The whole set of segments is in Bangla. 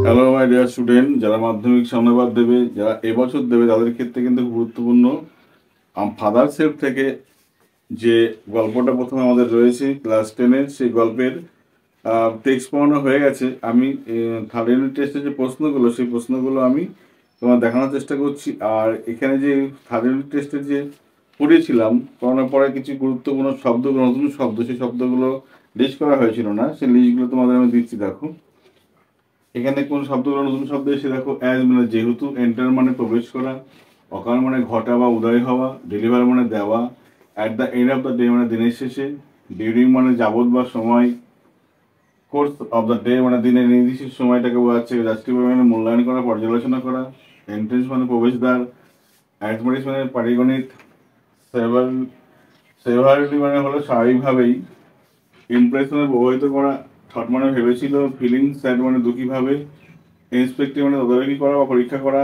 হ্যালো মাই ডিয়ার স্টুডেন্ট, যারা মাধ্যমিক সামনেবার দেবে, যারা এবছর দেবে, তাদের ক্ষেত্রে কিন্তু গুরুত্বপূর্ণ ফাদার সেলফ থেকে যে গল্পটা প্রথমে আমাদের রয়েছে ক্লাস 10-এর, সেই গল্পের টেক্সট পড়ানো হয়ে গেছে। আমি থার্ড ইউনিট টেস্টের যে প্রশ্নগুলো, সেই প্রশ্নগুলো আমি তোমার দেখানোর চেষ্টা করছি। আর এখানে যে থার্ড ইউনিট টেস্টের যে পড়িয়েছিলাম, পড়ানোর পরে কিছু গুরুত্বপূর্ণ শব্দগুলো, নতুন শব্দ, সেই শব্দগুলো লিস্ট করা হয়েছিল না, সেই লিস্টগুলো তোমাদের আমি দিচ্ছি। দেখো এখানে কোন শব্দগুলো নতুন শব্দ এসে, দেখো অ্যাজ মানে যেহেতু, এন্টার মানে প্রবেশ করা, অকাল মানে ঘটা বা উদয় হওয়া, ডেলিভার মানে দেওয়া, at the end of the day মানে দিনের শেষে, ডিউরিং মানে যাবত বা সময়, কোর্স অফ দ্য ডে মানে দিনের নির্দিষ্ট সময়টাকে বোঝাচ্ছে, জাস্টিফাই মানে মূল্যায়ন করা, পর্যালোচনা করা, এন্ট্রেন্স মানে প্রবেশদ্বার, অ্যাথমেটিক্স মানে পাটিগণিত, সেভারিটি মানে হলো স্বাভাবিকভাবেই, ইমপ্রেস মানে প্রভাবিত করা, থট মানে ভেবেছিল, ফিলিং স্যাড মানে দুঃখীভাবে, ইন্সপেক্টিভ মানে তদারকি করা বা পরীক্ষা করা,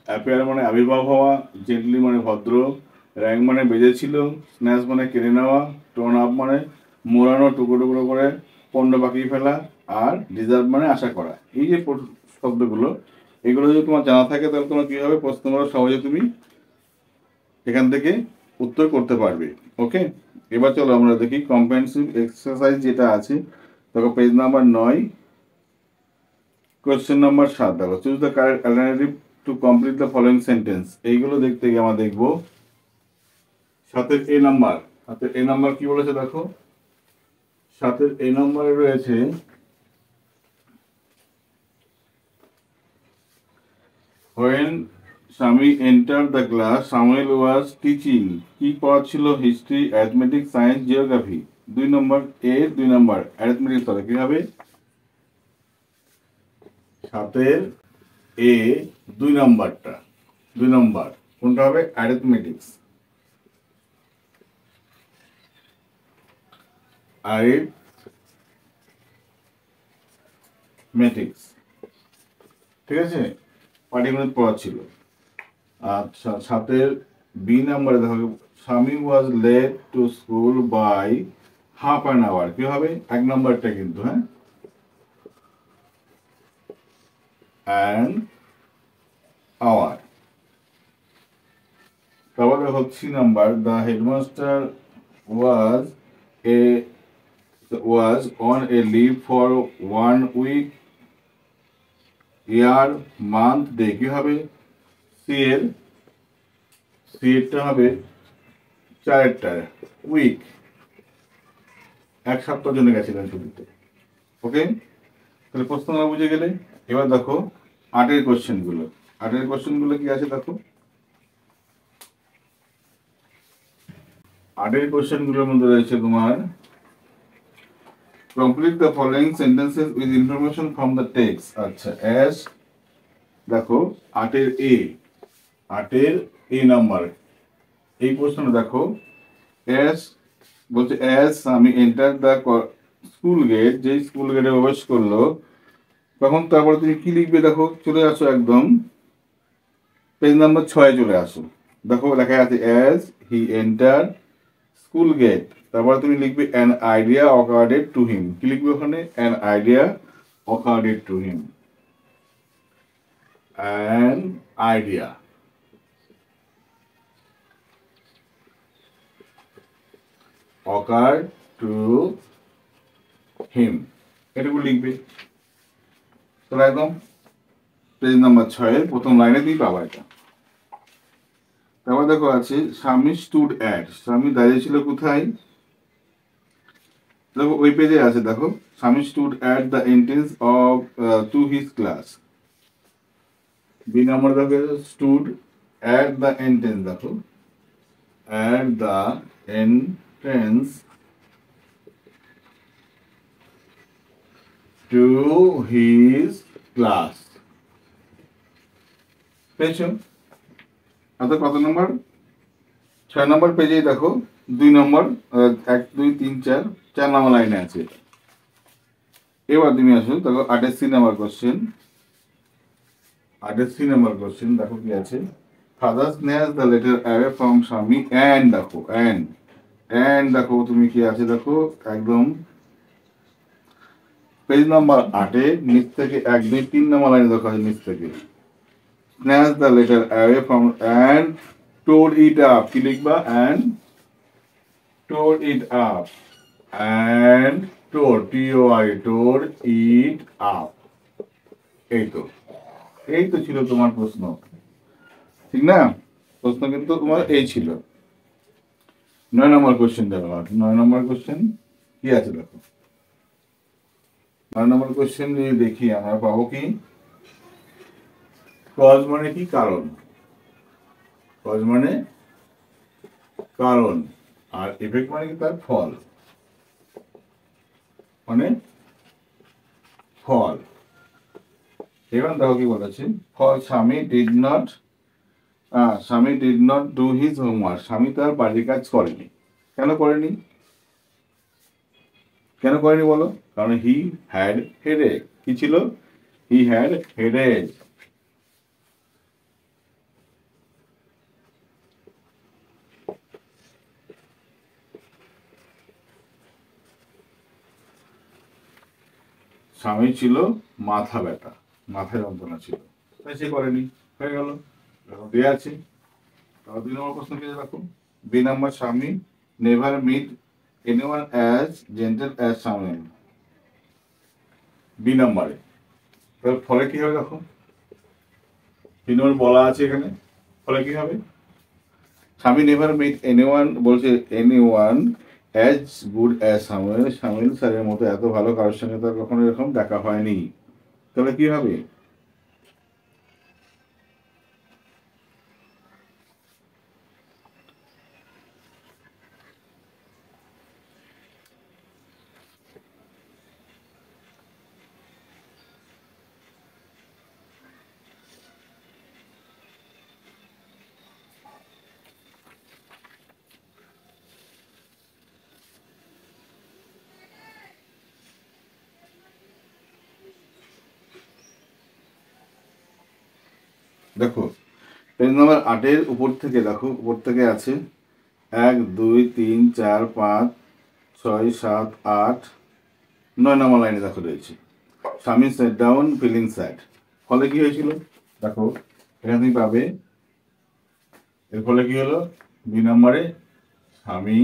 অ্যাপেয়ার মানে আবির্ভাব হওয়া, জেন্টলি মানে ভদ্র, র্যাঙ্ক মানে বেজেছিল, স্ন্যাচ মানে কেড়ে নেওয়া, টোন আপ মানে মোড়ানো, টুকরো টুকরো করে পণ্য পাকিয়ে ফেলা, আর ডিজার্ভ মানে আশা করা। এই যে শব্দগুলো, এগুলো যদি তোমার জানা থাকে, তাহলে তোমার কী হবে, প্রশ্নগুলো সহজে তুমি এখান থেকে উত্তর করতে পারবে। ওকে, এবার চলো আমরা দেখি কম্প্রিহেনসিভ এক্সারসাইজ যেটা আছে। দেখো পেজ নাম্বার 9, কোয়েশ্চেন নাম্বার 7। দেখো choose the correct alternative to complete the following sentence. এইগুলো দেখতে গিয়ে আমরা দেখবো 7-এর এ নাম্বার। 7-এর এ নাম্বার কি বলেছে দেখো, 7-এর এ নাম্বারে রয়েছে when Swami entered the class, Samuel was teaching. কি পড়াচ্ছিল? History, arithmetics, science, geography. 2 নম্বর এ, 2 নম্বর অ্যারিথমেটিক্স হবে কি হবে? 7-এর এ 2 নম্বরটা, 2 নম্বর কোনটা হবে? অ্যারিথমেটিক্স। অ্যারিথমেটিক্স, ঠিক আছে, পাটিগণিত পড়াচ্ছিল। আচ্ছা, 7-এর বি নাম্বারে দেখো, Swami was late to school by half an hour. কি হবে? 1 নম্বরটা কিন্তু, হ্যাঁ, অ্যান আওয়ার। তারপরে হচ্ছে number, the headmaster was a was on a leave for 1 week, year, month, day. কি হবে? সি এরটা হবে 4-এরটা, উইক, 1 সপ্তাহের জন্য গেছিলেন ছুটিতে। ওকে, তাহলে প্রশ্ন আমরা বুঝে গেলে। এবার দেখো 8-এর কোশ্চেনগুলো। 8-এর কোশ্চেনগুলো কি আছে দেখো, 8-এর কোশ্চেনগুলোর মধ্যে রয়েছে তোমার complete the following sentences with information from the text. আচ্ছা, অ্যাজ দেখো 8-এর এ, 8-এর এ নাম্বার, এই প্রশ্নটা দেখো, অ্যাজ বলছে, অ্যাজ আমি এন্টার দ্য স্কুল গেট, যেই স্কুল গেটে প্রবেশ করলো, তখন তারপরে তুমি কি লিখবে? দেখো চলে আসো একদম পেজ নাম্বার 6-এ চলে আসো। দেখো লেখা আছে as he enter school gate, তারপরে তুমি লিখবে an idea accorded to him. কি লিখবে ওখানে? An idea accorded to him, an idea accord to him, এটুকু লিখবে। তাহলে একদম পেজ নাম্বার 6-এর প্রথম লাইনে তুমি পাবা এটা। তারপর দেখো আছে স্বামী স্টুড অ্যাট, স্বামী দাঁড়িয়ে ছিল কোথায়? দেখো ওই পেজে আছে, দেখো Swami stood at the entrance of to his class. B number দেখো স্টুড অ্যাট দ্য এন্ট্রেন্স, দেখো at the entrance to his class. পেয়েছো? অর্থাৎ কত নম্বর? 6 নম্বর পেজেই দেখো 2 নম্বর, 1 2 3 4 নম্বর লাইনে আছে এটা। এবার তুমি আসো, দেখো 8-এর সি নাম্বার কোশ্চেন। 8-এর সি নাম্বার কোশ্চেন দেখো কি আছে, father snatch the letter away from Swami and, দেখো অ্যান্ড দেখো তুমি কি আছে, দেখো একদম পেজ নাম্বার 8-এ নিচ থেকে 1, 2, 3 নম্বর লাইনে দেখা আছে নিচ থেকে snatch the letter away from and tore it up কি লিখবা and tore it up and tore tore it up এই তো ছিল তোমার প্রশ্ন ঠিক না প্রশ্ন কিন্তু তোমার এই ছিল 9 নম্বর কোশ্চেন দেখো 9 নম্বর কোশ্চেন কি আছে দেখো 9 নম্বর কোশ্চেন যদি দেখি আমরা পাবো কি কজ মানে কি কারণ কজ মানে কারণ আর ইফেক্ট মানে কি তার ফল মানে ফল এবার দেখো কি বলেছে ফল স্বামী did not do his homework স্বামী তার বাড়ির কাজ করেনি কেন করেনি বলো কারণ হি হ্যাড হেডেক কি ছিল হি হ্যাড হেডেক স্বামী ছিল মাথায় যন্ত্রণা ছিল তাই সে করেনি হয়ে গেল দেওয়া আছে 2 নম্বর প্রশ্ন কি দেখো B number Swami never meet anyone as gentle as Swami B নাম্বারে ফলে কি হবে দেখো 3 নম্বর বলা আছে এখানে ফলে কি হবে স্বামী নেভার মিট এনিওয়ান বলছে এনিওয়ান অ্যাজ গুড অ্যাজ স্বামী স্যারের মতো এত ভালো কারোর সঙ্গে তার কখনো এরকম দেখা হয়নি তাহলে কি হবে দেখো পেজ নাম্বার 8-এর উপর থেকে দেখো উপর থেকে আছে 1, 2, 3, 4, 5, 6, 7, 8, 9 নম্বর লাইনে দেখো রয়েছে স্বামী সেট ডাউন ফিলিং স্যাড ফলে কি হয়েছিল দেখো এখানে তুমি পাবে এর ফলে কি হলো বি নম্বরে স্বামী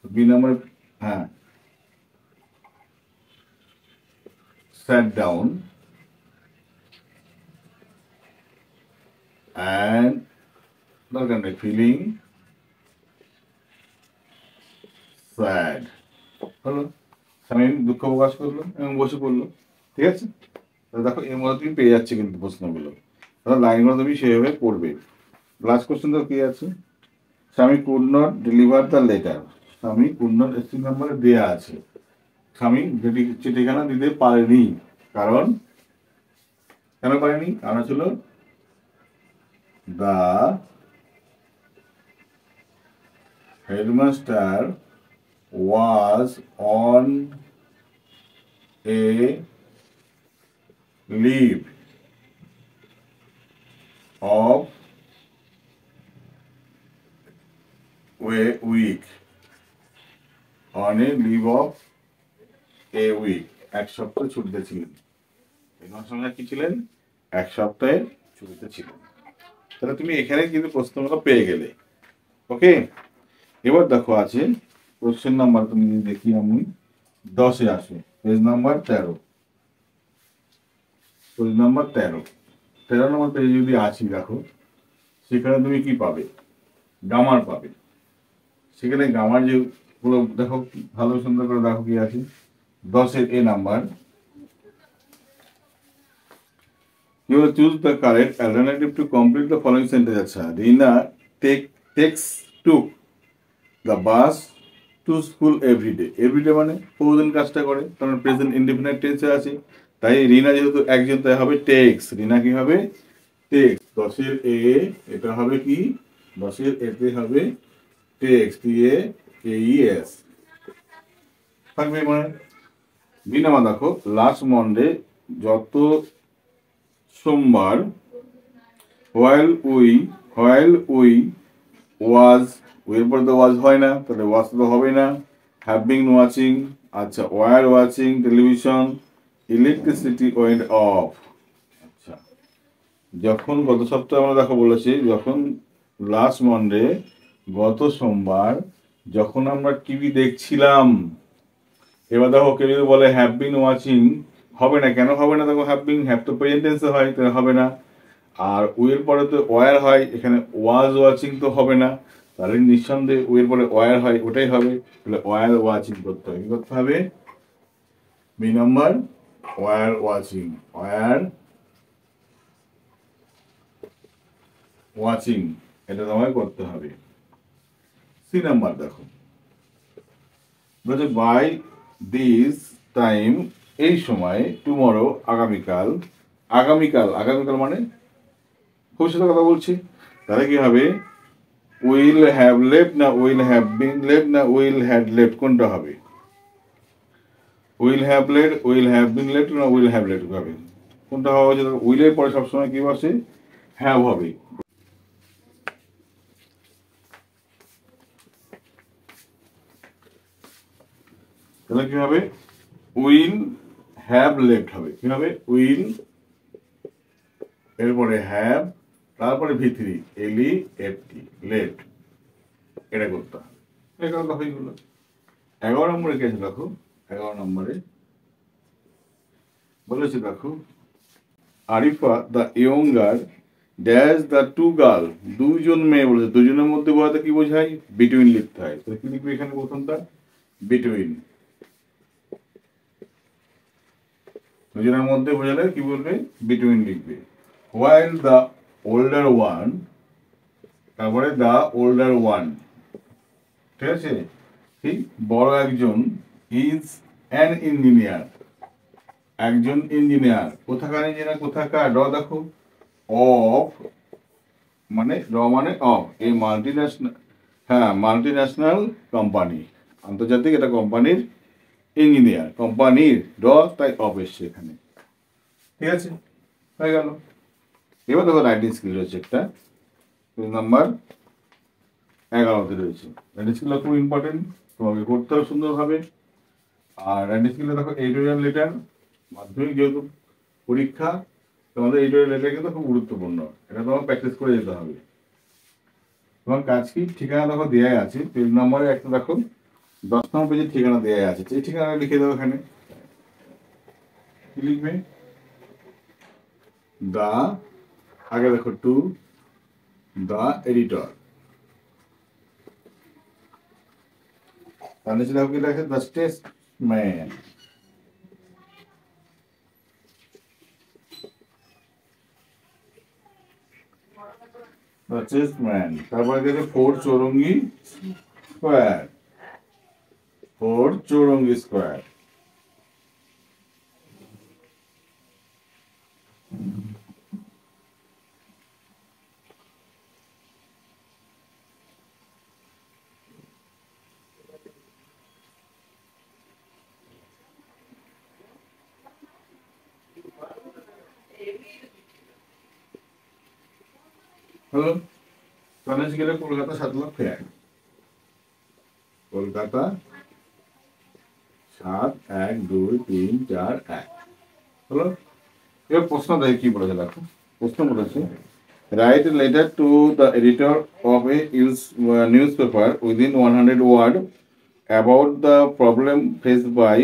বি নম্বরে হ্যাঁ sat down and দরকার নেই ফিলিং স্যাড হলো স্বামী দুঃখ প্রকাশ করলো এবং বসে পড়লো ঠিক আছে দেখো এর মধ্যে তুমি পেয়ে যাচ্ছে কিন্তু প্রশ্নগুলো তাহলে লাইনগুলো তুমি সেভাবে পড়বে লাস্ট কোশ্চেন তো কি আছে স্বামী could not deliver the letter স্বামী কুড নট এসি নাম্বারে দেওয়া আছে স্বামী চিঠিখানা দিতে পারেনি কারণ কেন পারেনি কারণ ছিল the headmaster was on a leave of week on a leave of a week 1 সপ্তাহ ছুটিতে ছিলেন হেডমাস্টার কি ছিলেন 1 সপ্তাহে ছুটিতে ছিলেন তাহলে তুমি এখানে কিন্তু প্রশ্নগুলো পেয়ে গেলে ওকে এবার দেখো আছে কোশ্চেন নাম্বার তুমি যদি দেখি আমি 10-এ আসে পেজ নাম্বার 13 নম্বর পেজে যদি আসি দেখো সেখানে তুমি কি পাবে গ্রামার পাবে সেখানে গ্রামার যেগুলো দেখো ভালো সুন্দর করে দেখো কি আছে 10-এর এ number You will choose the correct alternative to complete the following sentence. আচ্ছা রিনা took the bus to school every day. Every day মানে প্রতিদিন কাজটা করে কারণ প্রেজেন্ট ইনডিফিনিট টেন্সে আছে তাই রিনা যেহেতু একজন তাই হবে টেক্স রিনা কি হবে টেক্স 10-এর এ এটা হবে কি 10-এর এতে হবে টেক্স TAKES থাকবে মানে বি নাম্বার দেখো লাস্ট মন্ডে যত সোমবার while we was এর পরে তো ওয়াজ হয় না তাহলে ওয়াজ তো হবে না have been watching আচ্ছা, were watching television electricity went off. আচ্ছা, যখন গত সপ্তাহে আমরা দেখো বলেছি, যখন লাস্ট মন্ডে গত সোমবার যখন আমরা টিভি দেখছিলাম, এবার দেখো কেউ যদি বলে হ্যাভ বিন ওয়াচিং, হবে না। কেন হবে না? দেখো হ্যাভ বিন, হ্যাভ তো প্রেজেন্ট টেন্সে হয়, তাহলে হবে না। আর উইল পরে তো ওয়ার হয়, এখানে ওয়াজ ওয়াচিং তো হবে না, তাহলে নিঃসন্দেহে উইল পরে ওয়ার হয়, ওটাই হবে। তাহলে ওয়ার ওয়াচিং করতে হবে। কি করতে হবে? B number, were watching, were watching, এটা তোমায় করতে হবে। সি নাম্বার দেখো, বলছে বাই দিস টাইম, এই সময়, টুমরো আগামীকাল, আগামীকাল, আগামীকাল মানে ভবিষ্যতের কথা বলছি। তাহলে কি হবে? উইল হ্যাভ লেফট না উইল হ্যাভ বিন লেফট না উইল হ্যাড লেফট, কোনটা হবে? Will have late, will have been left না উইল হ্যাভ লেফট হবে? কোনটা হওয়া উচিত? উইলের পরে সবসময় কি বসে? হ্যাভ হবে। তাহলে কি হবে? উইল হ্যাভ লেফট হবে। কি হবে? উইল, এরপরে হ্যাভ, তারপরে ভিতরি এলই এফটি, লেফট, এটা করতে হবে। এগারো দফাই হলো। 11 নম্বরে কি আছে দেখো, 11 নম্বরে বলেছে দেখো, Arifa the younger dash the two girl, দুইজন মেয়ে বলেছে, দুজনের মধ্যে বলাতে কি বোঝায়? বিটুইন লিখতে হয়। তাহলে কি লিখবে এখানে প্রথমটা? বিটুইন। দুজনের মধ্যে বোঝালে কি বলবে? বিটুইন লিখবে। হোয়াইল দ্য ওল্ডার ওয়ান, তারপরে দ্য ওল্ডার ওয়ান, ঠিক আছে? ঠিক, বড় একজন, ইজ অ্যান ইঞ্জিনিয়ার, একজন ইঞ্জিনিয়ার। কোথাকার ইঞ্জিনিয়ার? কোথাকার? র দেখো, অফ মানে, র মানে অফ, এই মাল্টি ন্যাশনাল, হ্যাঁ মাল্টি ন্যাশনাল কোম্পানি, আন্তর্জাতিক এটা কোম্পানির ইঞ্জিনিয়ার, কোম্পানির র, তাই অফ এসছে এখানে। ঠিক আছে, হয়ে গেল। এবার দেখো রাইটিং স্কিল রয়েছে একটা, নাম্বার 11তে রয়েছে। রাইটিং স্কিলটা খুব ইম্পর্টেন্ট, তোমাকে করতে হবে সুন্দরভাবে। আর রাইটিং স্কিলে দেখো এডিটোরিয়াল লেটার, মাধ্যমিক যেহেতু পরীক্ষা, তোমাদের এডিটোরিয়াল লেটার কিন্তু খুব গুরুত্বপূর্ণ, এটা তোমার প্র্যাকটিস করে যেতে হবে। তোমার কাজ কি? ঠিকানা দেখো দেয়াই আছে, পেজ নম্বরে একটা দেখো 10 নম্বর পেজের ঠিকানা দেয়াই আছে, সেই ঠিকানা লিখে দেবো এখানে। কি লিখবে? দা, আগে দেখো টু দা এডিটর, তার নিচে দেখো কি লেখা? The Statesman, the Statesman. তারপরে গেছে four Chowringhee square, four Chowringhee square. হলো, তার নিচে গেলে কলকাতা 7,01,000, কলকাতা 7,1,2,3,4,1 হলো। এবার প্রশ্ন দেখে কি বলেছে দেখো, প্রশ্ন বলেছে write letter to the editor of a newspaper within 100 word about the problem faced by,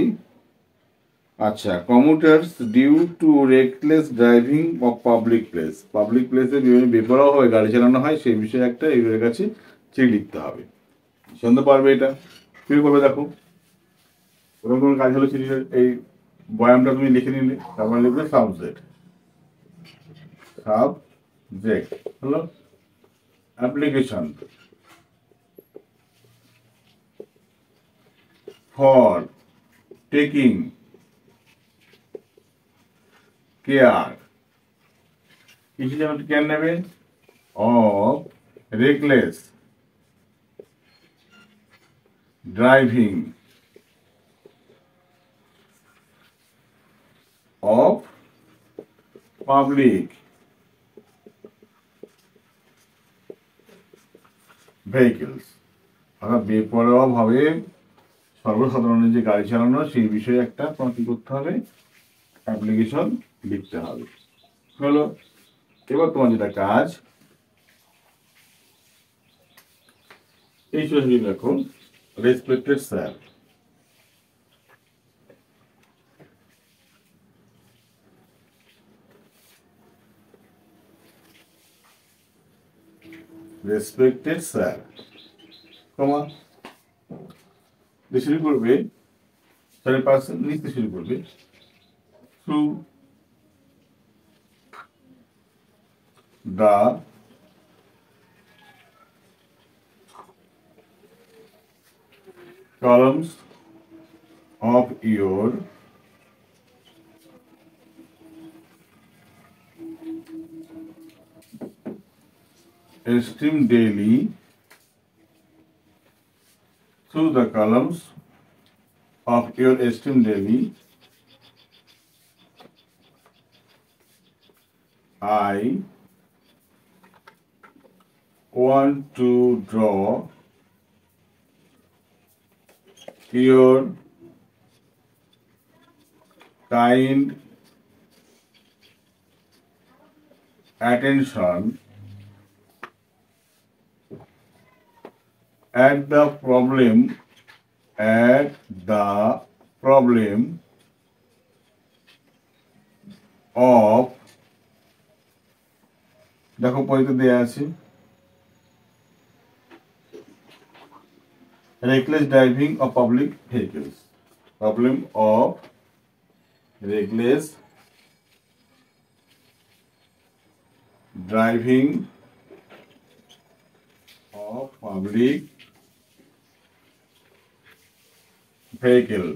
আচ্ছা, commuters due to reckless driving of public place, public প্লেসে বিভিন্ন বেপরোয়াভাবে গাড়ি চালানো হয়, সেই বিষয়ে একটা এর কাছে চিঠি লিখতে হবে। শুনতে পারবে এটা? শুরু করবে দেখো, প্রথম তোমার কাজ হলো চিঠির এই বয়ানটা তুমি লিখে নিলে, তারপর লিখবে সাবজেক্ট, সাবজেক্ট হলো অ্যাপ্লিকেশন ফর টেকিং কেয়ার, কিছু যেন কেয়ার নেবে, of reckless driving of public vehicles, অর্থাৎ বেপরোয়াভাবে সর্বসাধারণ যে গাড়ি চালানো সেই বিষয়ে একটা তোমার কি করতে হবে, অ্যাপ্লিকেশন লিখতে হবে। হলো, এবার তোমার যেটা কাজ, এই সোজাসুজি লেখো রেসপেক্টেড স্যার। রেসপেক্টেড স্যার, কমা দিয়ে শুরু করবে, স্যারের পাশে লিখতে শুরু করবে through the columns of your esteemed daily, through the columns of your esteemed daily, I want to draw your kind attention at the problem of, দেখো পয়তে দেয়া আছে, reckless driving of public vehicles, problem of reckless driving of public vehicle।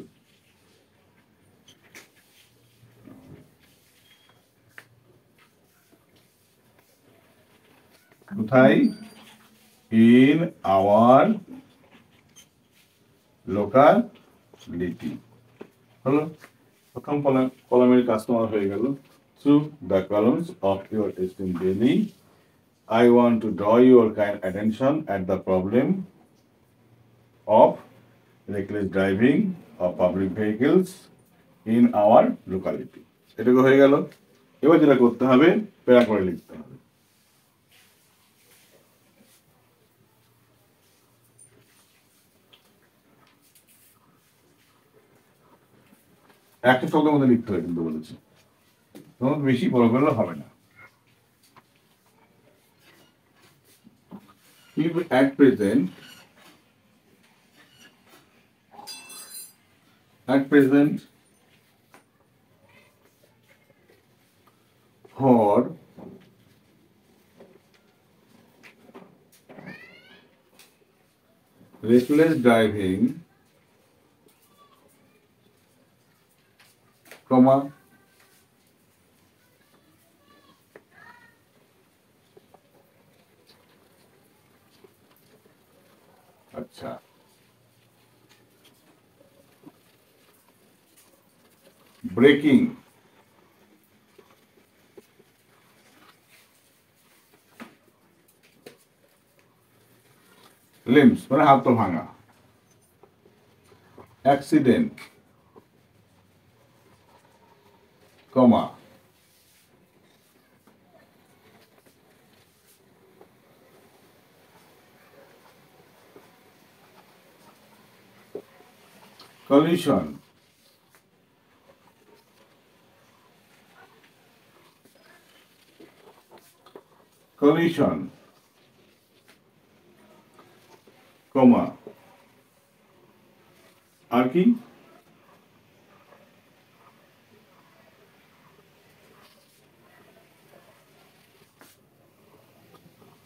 কোথায়? In our locality. হলো, প্রথম কলামের কাস্টমার হয়ে গেল। Through the columns of your esteemed daily, I want to draw your kind attention at the problem of reckless driving of public vehicles in our locality। এটুকু হয়ে গেল। এবার যেটা করতে হবে, প্যারা করে লিখতে হবে। একটা শব্দের মধ্যে লিখতে হবে কিন্তু বলেছি, তোমাকে বেশি বড় করলে হবে না। At present for reckless driving, comma, আচ্ছা, ব্রেকিং, লিম্বস মানে হাত পা ভাঙা, অ্যাক্সিডেন্ট, কমা, collision, কমা, আর কি,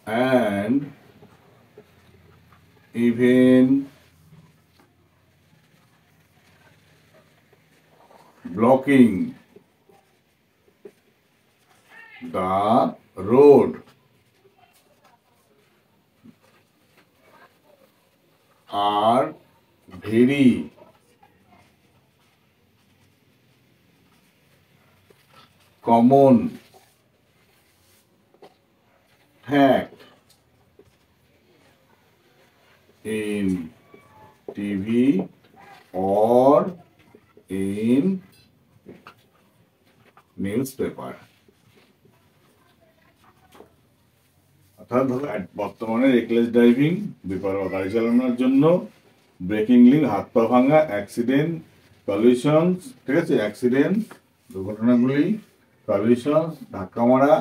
and even blocking the road are very common fact in TV in newspaper. অর্থাৎ ধরো বর্তমানে রেকলেস ড্রাইভিং, বেপরোয়া গাড়ি চালানোর জন্য ব্রেকিং লিঙ্ক, হাত পা ভাঙা, অ্যাক্সিডেন্ট, পলিউশন, ঠিক আছে, অ্যাক্সিডেন্ট, দুর্ঘটনাগুলি, পলিউশন, ধাক্কা মারা,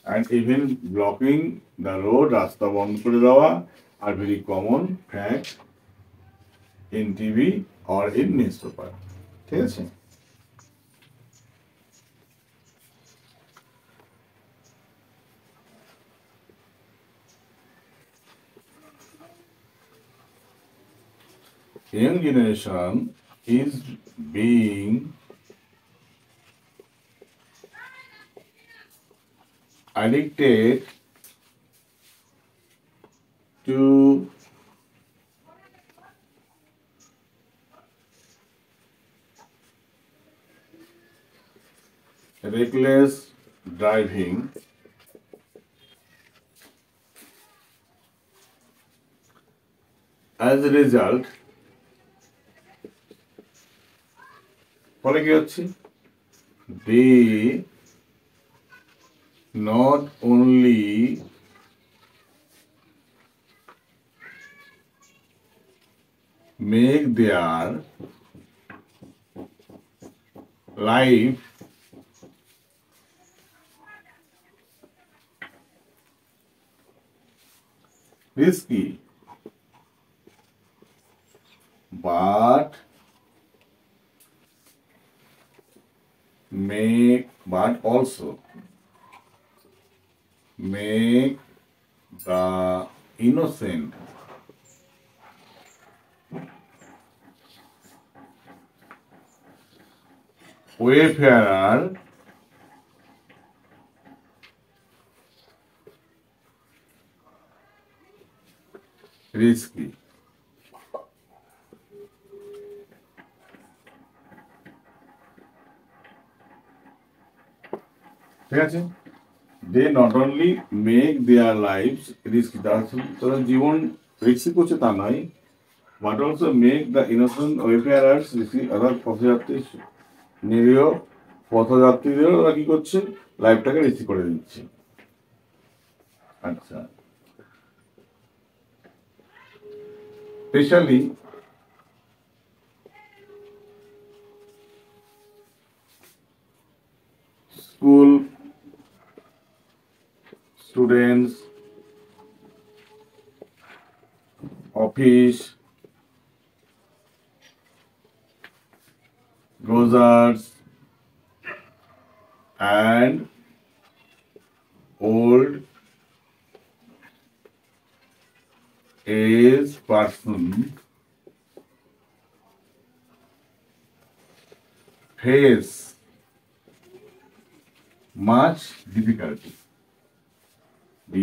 and even blocking the road, রাস্তা বন্ধ করে দেওয়া, are very common fact in TV or in news paper. ঠিক আছে। Young generation is being addicted to reckless driving as a result, ফলে কি হচ্ছে, they not only make their life risky, but also make the innocent wayfarer risky. ঠিক আছে। They not only make their life risky, তারা জীবন রিস্কি করছে তা নয়, but also make the innocent wayfarers risky, অর্থাৎ পথযাত্রী নিরীহ পথযাত্রীদেরও ওরা কি করছে, লাইফটাকে রিস্কি করে দিচ্ছে। আচ্ছা, specially school students, office goers, and old age person face much difficulty.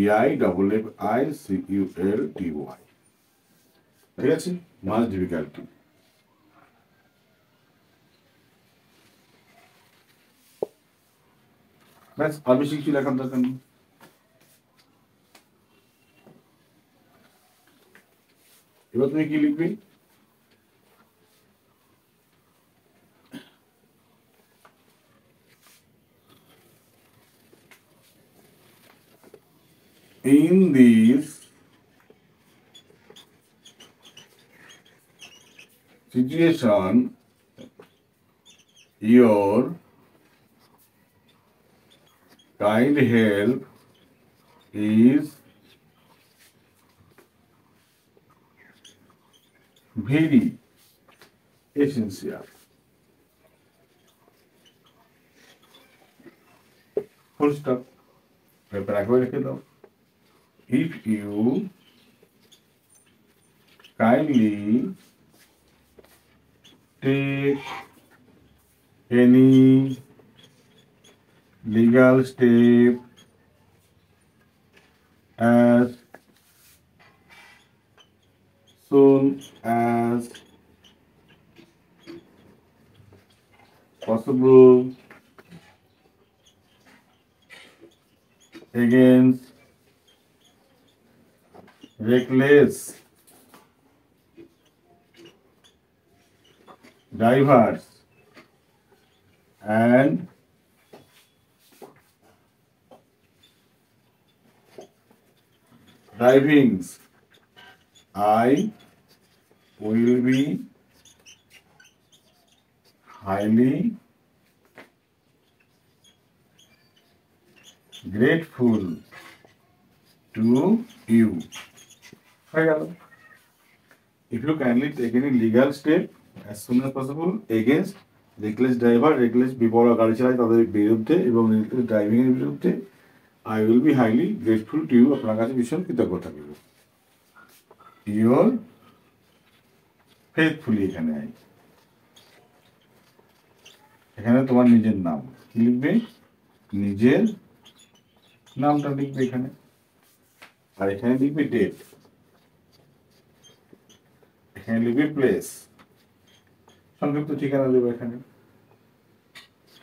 difficulty, ঠিক আছে, much difficulty। ব্যাস, আর বেশি কিছু লেখার দরকার নেই। এবার তুমি কি লিখবে, in this situation your kind help is very essential. Full stop. Paper আগে রেখে দাও। If you kindly take any legal step as soon as possible against reckless drivers and drivings. I will be highly grateful to you. হয়ে গেল। If you kindly take any legal step as soon as possible against reckless driver, reckless বিপরীত গাড়ি চালায় তাদের বিরুদ্ধে এবং reckless driving এর বিরুদ্ধে, I will be highly grateful to you, আপনার কাছে ভীষণ কৃতজ্ঞ থাকব। Your faithfully এখানে এখানে তোমার নিজের নাম কি লিখবে, নিজের নামটা লিখবে এখানে, আর এখানে লিখবে ডেট, এখানে লিখবে প্লেস, সংক্ষিপ্ত ঠিকানা দেবে, এখানে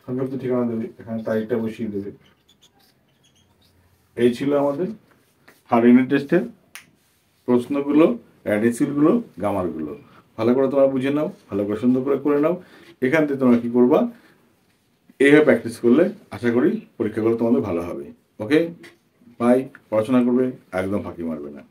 সংক্ষিপ্ত ঠিকানা দেবে, এখানে তারিখটা বসিয়ে দেবে। এই ছিল আমাদের থার্ড ইউনিট টেস্টের প্রশ্নগুলো, অ্যাডিসিলগুলো, গ্রামারগুলো। ভালো করে তোমরা বুঝে নাও, ভালো করে সুন্দর করে করে নাও। এখান থেকে তোমরা কি করবা, এইভাবে প্র্যাকটিস করলে আশা করি পরীক্ষাগুলো তোমাদের ভালো হবে। ওকে, বাই। পড়াশোনা করবে, একদম ফাঁকি মারবে না।